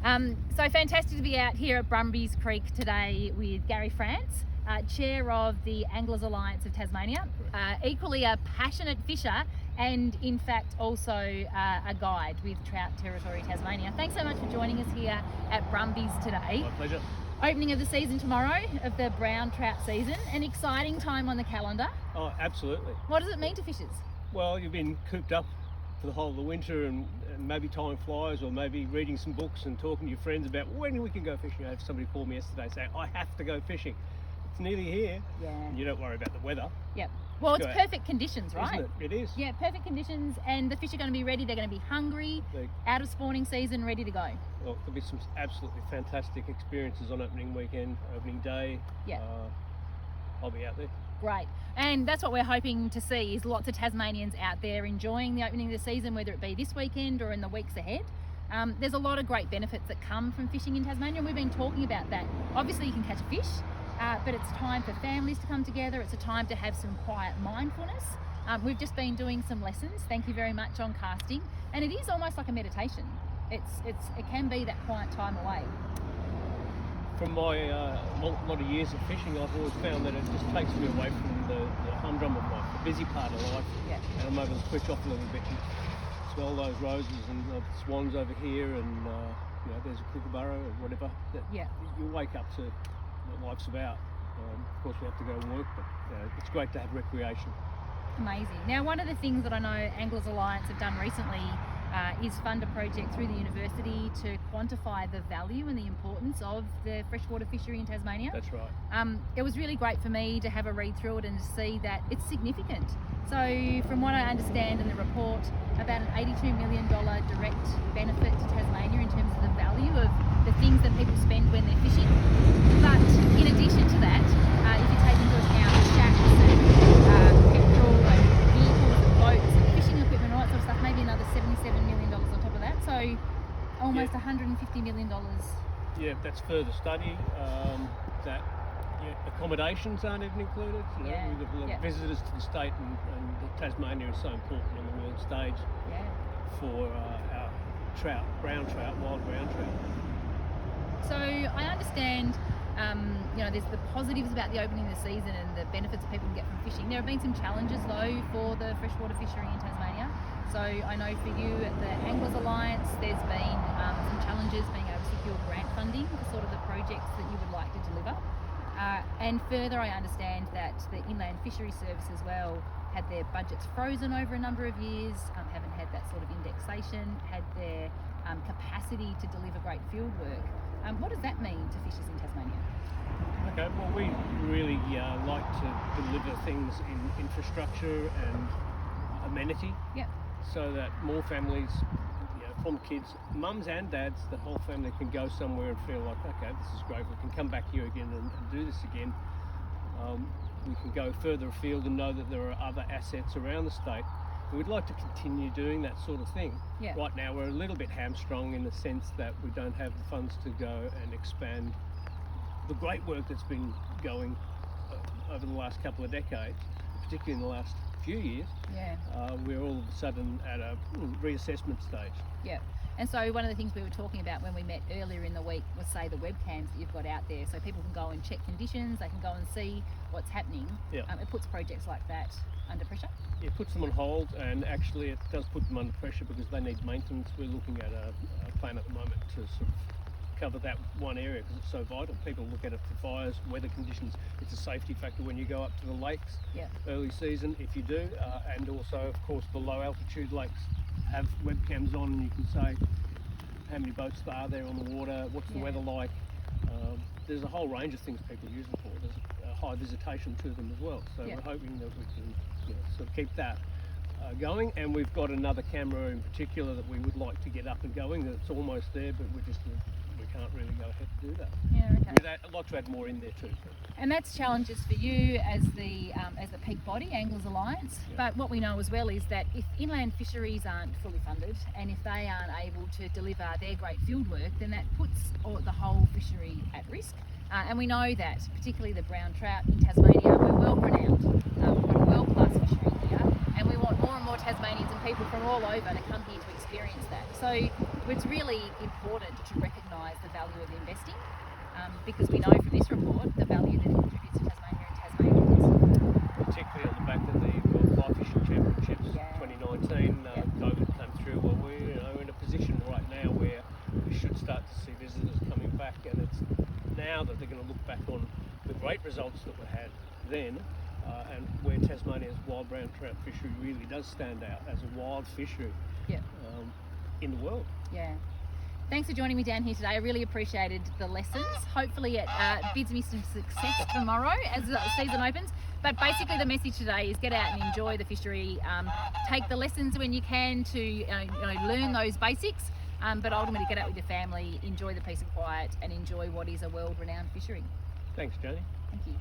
So fantastic to be out here at Brumbies Creek today with Gary France, Chair of the Anglers Alliance of Tasmania, equally a passionate fisher and in fact also a guide with Trout Territory Tasmania. Thanks so much for joining us here at Brumbies today. My pleasure. Opening of the season tomorrow of the Brown Trout season, an exciting time on the calendar. Oh, absolutely. What does it mean to fishers? Well, you've been cooped up for the whole of the winter and maybe time flies, or maybe reading some books and talking to your friends about when we can go fishing. I had somebody call me yesterday saying, I have to go fishing. It's nearly here. Yeah. And you don't worry about the weather. Yep. Well, it's perfect conditions, right? Isn't it? It is. Yeah, perfect conditions, and the fish are going to be ready. They're going to be hungry, out of spawning season, ready to go. Well, there'll be some absolutely fantastic experiences on opening weekend, opening day. Yeah. I'll be out there. Great. And that's what we're hoping to see, is lots of Tasmanians out there enjoying the opening of the season, whether it be this weekend or in the weeks ahead. There's a lot of great benefits that come from fishing in Tasmania, and we've been talking about that. Obviously you can catch a fish, but it's time for families to come together. It's a time to have some quiet mindfulness. We've just been doing some lessons, thank you very much, on casting, and it is almost like a meditation. It can be that quiet time away. From my lot of years of fishing, I've always found that it just takes me away from the humdrum of life, the busy part of life, and I'm able to switch off a little bit and smell those roses and the swans over here, and there's a kookaburra or whatever. You wake up to what life's about. Of course, we have to go and work, but it's great to have recreation. Amazing. Now, one of the things that I know Anglers Alliance have done recently is fund a project through the university to quantify the value and the importance of the freshwater fishery in Tasmania. That's right. It was really great for me to have a read through it and to see that it's significant. So from what I understand in the report, about an $82 million direct benefit to Tasmania in terms of the value of the things that people spend when they're fishing. But in addition to that, if you take into account shacks and petrol and vehicles and boats and fishing equipment and all that sort of stuff, maybe another $77 million on top of that. So almost $150 million. Yeah, that's further study. That accommodations aren't even included. We've got visitors to the state, and Tasmania is so important on the world stage for our trout, brown trout, wild brown trout. So I understand, there's the positives about the opening of the season and the benefits that people can get from fishing. There have been some challenges though for the freshwater fishery in Tasmania. So I know for you at the Anglers Alliance, there's been some challenges being able to secure grant funding for sort of the projects that you would like to deliver. And further, I understand that the Inland Fisheries Service as well had their budgets frozen over a number of years, haven't had that sort of indexation, had their capacity to deliver great field work. What does that mean to fishers in Tasmania? Okay, well, we really like to deliver things in infrastructure and amenity, so that more families, from kids, mums and dads, the whole family can go somewhere and feel like, okay, this is great, we can come back here again and do this again. We can go further afield and know that there are other assets around the state. We'd like to continue doing that sort of thing. Right now we're a little bit hamstrung in the sense that we don't have the funds to go and expand the great work that's been going over the last couple of decades, particularly in the last few years. We're all of a sudden at a reassessment stage. And so one of the things we were talking about when we met earlier in the week was, say, the webcams that you've got out there, so people can go and check conditions, they can go and see what's happening. It puts projects like that under pressure. It puts them on hold, and actually it does put them under pressure because they need maintenance. We're looking at a plan at the moment to sort of cover that one area because it's so vital. People look at it for fires, weather conditions. It's a safety factor when you go up to the lakes early season, if you do, and also of course the low altitude lakes have webcams on, and you can say how many boats are there on the water, what's the weather like. There's a whole range of things people use them for. There's a high visitation to them as well, so we're hoping that we can sort of keep that going. And we've got another camera in particular that we would like to get up and going. It's almost there, but we can't really go ahead and do that. I'd like to add more in there too. And that's challenges for you as the peak body, Anglers Alliance. But what we know as well is that if inland fisheries aren't fully funded, and if they aren't able to deliver their great field work, then that puts the whole fishery at risk. And we know that, particularly the brown trout in Tasmania, we're well renowned. We've got a world-class fishery here, and we want more and more Tasmanians and people from all over to come here to experience that. So it's really important to recognise value of investing, because we know from this report the value that it contributes to Tasmania and Tasmanians. Particularly on the back of the World Fly Fishing Championships 2019, COVID came through. Well, we're in a position right now where we should start to see visitors coming back, and it's now that they're going to look back on the great results that we had then, and where Tasmania's wild brown trout fishery really does stand out as a wild fishery in the world. Yeah. Thanks for joining me down here today. I really appreciated the lessons. Hopefully it bids me some success tomorrow as the season opens. But basically the message today is get out and enjoy the fishery. Take the lessons when you can to learn those basics, but ultimately get out with your family, enjoy the peace and quiet, and enjoy what is a world-renowned fishery. Thanks, Janie. Thank you.